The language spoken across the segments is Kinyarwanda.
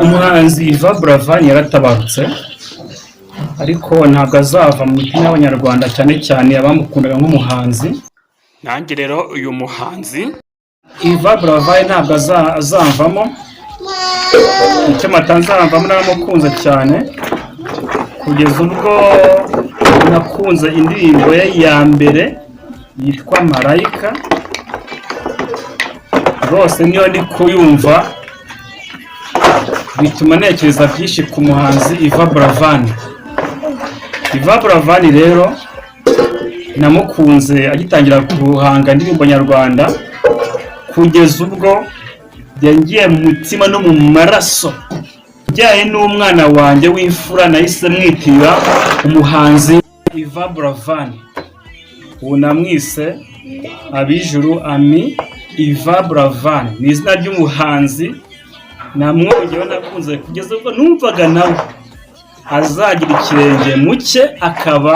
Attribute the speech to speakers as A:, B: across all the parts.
A: umuhanzi Yvan Buravan yaratabarutse ariko ntabwo azava mu mitima y'abanyarwanda cyane cyane abamukundaga nk'umuhanzi. Nanjye rero uyu muhanzi Yvan Buravan ntabwo azamvamo, icyo matanzamvamo naramukunze cyane kugeza ubwo nakunze indirimbo ye ya mbere yitwa Marayika. Rwose niyo ndi kuyumva bituma ntekereza byinshi ku muhanzi Yvan Buravan. Yvan Buravan rero namukunze agitangira guhanga indirimbo nyarwanda kugeza ubwo yangiye mu mutima no mu maraso. Byaye n'umwana wanjye w'imfura nahise mwitira umuhanzi Yvan Buravan. Ubu namwise Abijuru Ami Yvan Buravan ni izina ry'umuhanzi namwongeyeho nakunze kugeza ubwo numvaga nawe azagira ikirenge mu cye akaba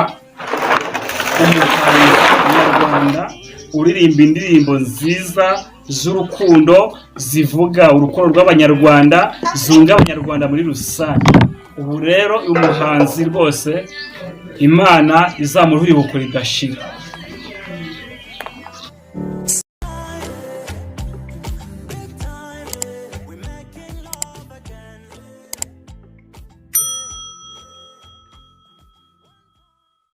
A: umuhanzi nyarwanda uririmba indirimbo nziza z'urukundo zivuga urukundo rw'abanyarwanda, zunga abanyarwanda muri rusange. Ubu rero uyu muhanzi rwose Imana izamuruhira ridashira.